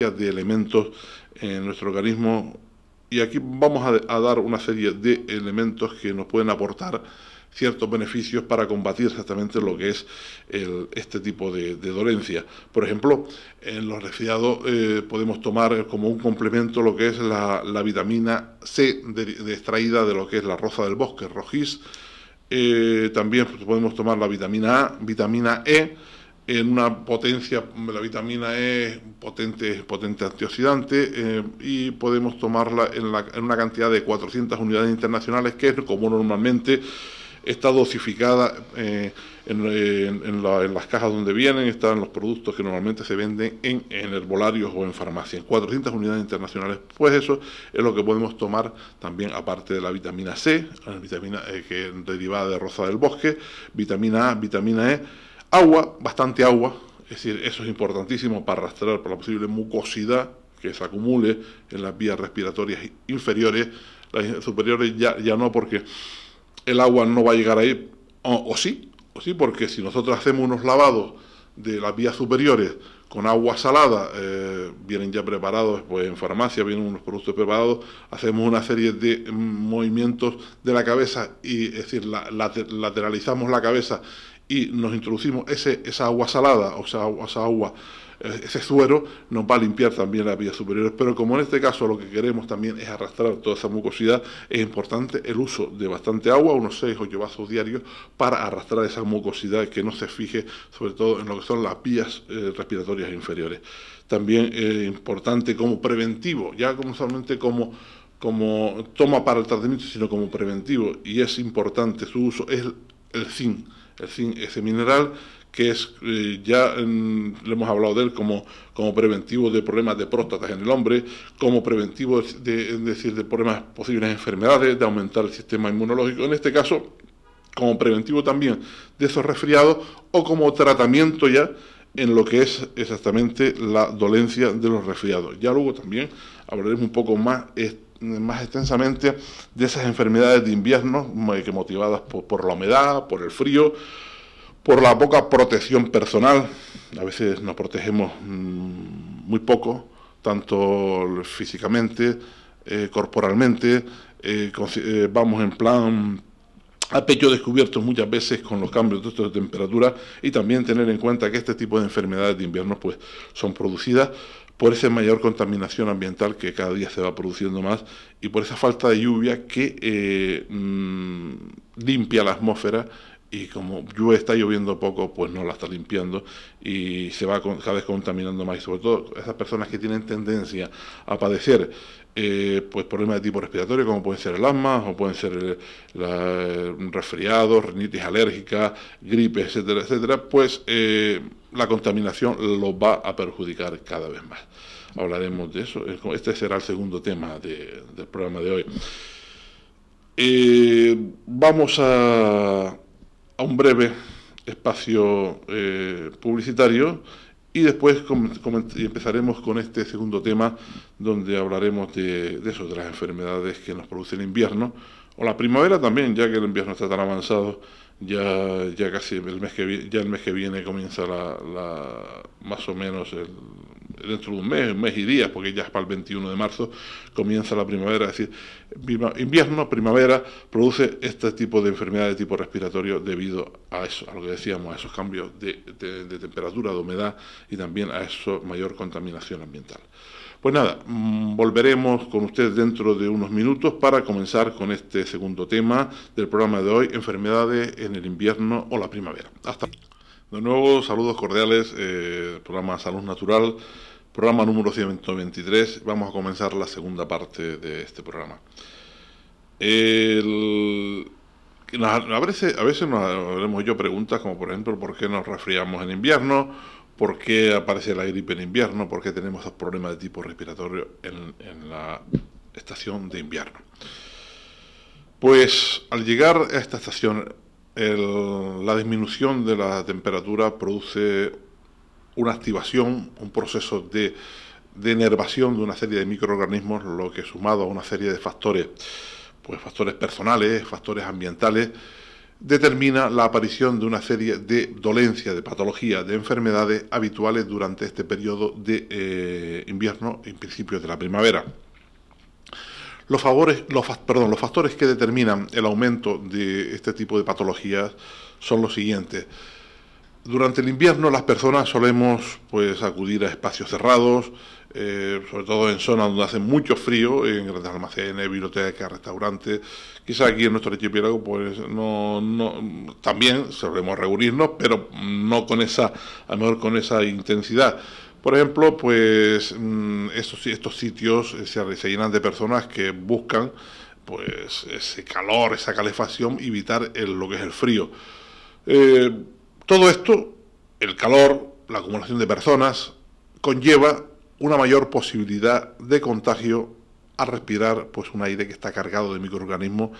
presencia de elementos en nuestro organismo. Y aquí vamos a dar una serie de elementos que nos pueden aportar ciertos beneficios para combatir exactamente lo que es este tipo de dolencia. Por ejemplo, en los resfriados podemos tomar como un complemento lo que es la vitamina C extraída de lo que es la rosa del bosque, rojís. También podemos tomar la vitamina A, vitamina E, en una potencia. La vitamina E es potente antioxidante, y podemos tomarla en una cantidad de 400 unidades internacionales, que es como normalmente está dosificada en las cajas donde vienen, están los productos que normalmente se venden en herbolarios o en farmacias. 400 unidades internacionales, pues eso es lo que podemos tomar también, aparte de la vitamina C, la vitamina que es derivada de rosa del bosque, vitamina A, vitamina E, agua, bastante agua. Es decir, eso es importantísimo para arrastrar por la posible mucosidad que se acumule en las vías respiratorias inferiores. Las superiores ya no, porque el agua no va a llegar ahí, o sí, porque si nosotros hacemos unos lavados de las vías superiores con agua salada, vienen ya preparados, pues en farmacia vienen unos productos preparados, hacemos una serie de movimientos de la cabeza, y es decir, lateralizamos la cabeza y nos introducimos esa agua salada, o sea, esa agua, ese suero nos va a limpiar también las vías superiores. Pero como en este caso lo que queremos también es arrastrar toda esa mucosidad, es importante el uso de bastante agua, unos 6 o 8 vasos diarios, para arrastrar esa mucosidad, que no se fije sobre todo en lo que son las vías respiratorias inferiores. También importante como preventivo, ya como solamente como toma para el tratamiento, sino como preventivo, y es importante su uso, es el zinc. El zinc, ese mineral que es, le hemos hablado de él como preventivo de problemas de próstata en el hombre, como preventivo de problemas, posibles enfermedades, de aumentar el sistema inmunológico, en este caso como preventivo también de esos resfriados, o como tratamiento ya en lo que es exactamente la dolencia de los resfriados. Ya luego también hablaremos un poco más extensamente de esas enfermedades de invierno, que motivadas por la humedad, por el frío, por la poca protección personal. A veces nos protegemos muy poco, tanto físicamente, corporalmente, vamos en plan a pecho descubierto muchas veces con los cambios de temperatura, y también tener en cuenta que este tipo de enfermedades de invierno pues son producidas por esa mayor contaminación ambiental que cada día se va produciendo más, y por esa falta de lluvia que limpia la atmósfera, y como está lloviendo poco, pues no la está limpiando, y se va cada vez contaminando más, y sobre todo esas personas que tienen tendencia a padecer pues problemas de tipo respiratorio, como pueden ser el asma, o pueden ser resfriados, rinitis alérgica, gripe, etcétera, etcétera, pues la contaminación los va a perjudicar cada vez más. Hablaremos de eso. Este será el segundo tema del programa de hoy. Vamos a un breve espacio publicitario, y después empezaremos con este segundo tema, donde hablaremos de eso, de las enfermedades que nos produce el invierno, o la primavera también, ya que el invierno está tan avanzado. Ya casi el mes que viene comienza más o menos dentro de un mes y días, porque ya es para el 21 de marzo, comienza la primavera. Es decir, invierno, primavera, produce este tipo de enfermedades de tipo respiratorio debido a eso, a lo que decíamos, a esos cambios de temperatura, de humedad, y también a esa mayor contaminación ambiental. Pues nada, volveremos con ustedes dentro de unos minutos para comenzar con este segundo tema del programa de hoy, enfermedades en el invierno o la primavera. Hasta de nuevo, saludos cordiales, programa Salud Natural, programa número 123. Vamos a comenzar la segunda parte de este programa. A veces nos haremos preguntas como, por ejemplo, ¿por qué nos resfriamos en invierno? ¿Por qué aparece la gripe en invierno? ¿Por qué tenemos esos problemas de tipo respiratorio en la estación de invierno? Pues al llegar a esta estación, la disminución de la temperatura produce una activación, un proceso de enervación de una serie de microorganismos, lo que, sumado a una serie de factores, pues factores personales, factores ambientales, determina la aparición de una serie de dolencias, de patologías, de enfermedades habituales durante este periodo de invierno y principios de la primavera. Los factores que determinan el aumento de este tipo de patologías son los siguientes. Durante el invierno las personas solemos acudir a espacios cerrados, sobre todo en zonas donde hace mucho frío, en grandes almacenes, bibliotecas, restaurantes. Quizá aquí en nuestro archipiélago también solemos reunirnos, pero no con esa, a lo mejor con esa intensidad. Por ejemplo, estos sitios se llenan de personas que buscan ese calor, esa calefacción, evitar lo que es el frío. Todo esto, el calor, la acumulación de personas, conlleva una mayor posibilidad de contagio al respirar un aire que está cargado de microorganismos,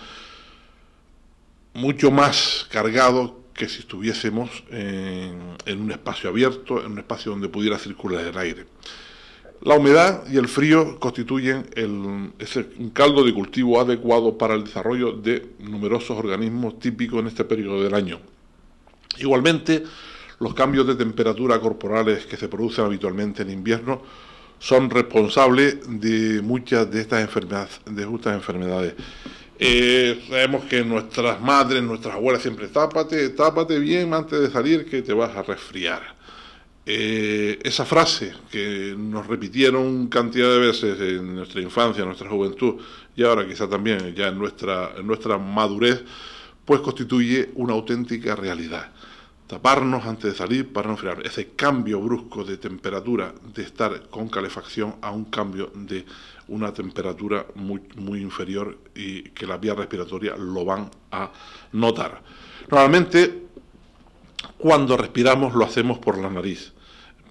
mucho más cargado que si estuviésemos en un espacio abierto, en un espacio donde pudiera circular el aire. La humedad y el frío constituyen un caldo de cultivo adecuado para el desarrollo de numerosos organismos típicos en este periodo del año. Igualmente, los cambios de temperatura corporales que se producen habitualmente en invierno son responsables de muchas de estas enfermedades. Sabemos que nuestras madres, nuestras abuelas siempre tápate bien antes de salir que te vas a resfriar. Esa frase que nos repitieron cantidad de veces en nuestra infancia, en nuestra juventud y ahora quizá también ya en nuestra madurez, constituye una auténtica realidad. Taparnos antes de salir para no enfriar. Ese cambio brusco de temperatura, de estar con calefacción a un cambio de una temperatura muy inferior y que las vías respiratorias lo van a notar. Normalmente, cuando respiramos lo hacemos por la nariz.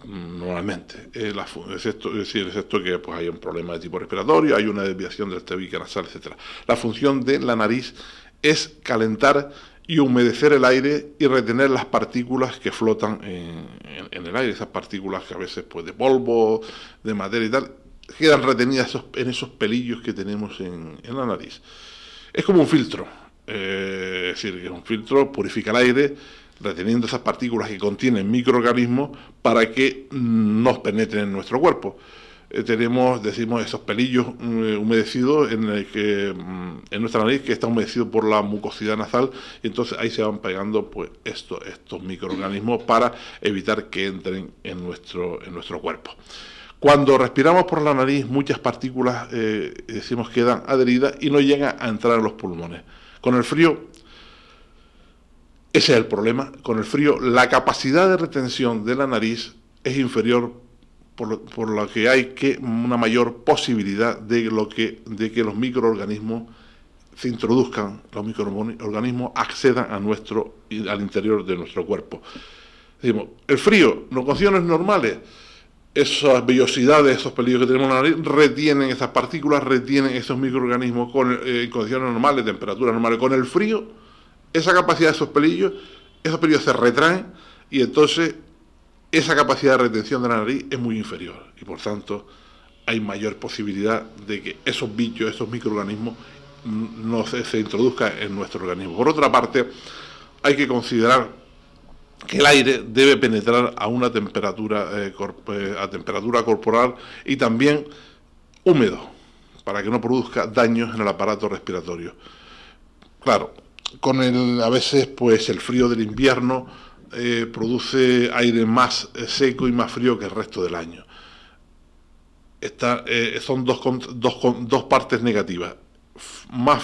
Normalmente, excepto que hay un problema de tipo respiratorio, hay una desviación del tabique nasal, etc. La función de la nariz es calentar y humedecer el aire y retener las partículas que flotan en el aire, esas partículas que a veces de polvo, de madera y tal, quedan retenidas en esos pelillos que tenemos en la nariz. Es como un filtro, es decir, que un filtro purifica el aire, reteniendo esas partículas que contienen microorganismos para que nos penetren en nuestro cuerpo. Decimos esos pelillos humedecidos en nuestra nariz, que está humedecido por la mucosidad nasal, y entonces ahí se van pegando estos microorganismos para evitar que entren en nuestro cuerpo. Cuando respiramos por la nariz, muchas partículas quedan adheridas y no llegan a entrar en los pulmones. Con el frío, ese es el problema. Con el frío, la capacidad de retención de la nariz es inferior, por lo que hay una mayor posibilidad de que los microorganismos se introduzcan, los microorganismos accedan al interior de nuestro cuerpo. Decimos, el frío, en condiciones normales, esas vellosidades, esos pelillos que tenemos en la nariz, retienen esas partículas, retienen esos microorganismos en condiciones normales, temperaturas normales. Con el frío, esa capacidad de esos pelillos se retraen y entonces esa capacidad de retención de la nariz es muy inferior y por tanto hay mayor posibilidad de que esos bichos, esos microorganismos no se introduzcan en nuestro organismo. Por otra parte, hay que considerar que el aire debe penetrar a una temperatura corporal y también húmedo, para que no produzca daños en el aparato respiratorio. Claro, a veces el frío del invierno produce aire más seco y más frío que el resto del año. Son dos partes negativas, más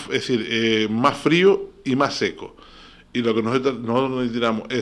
frío y más seco. Y lo que nosotros necesitamos es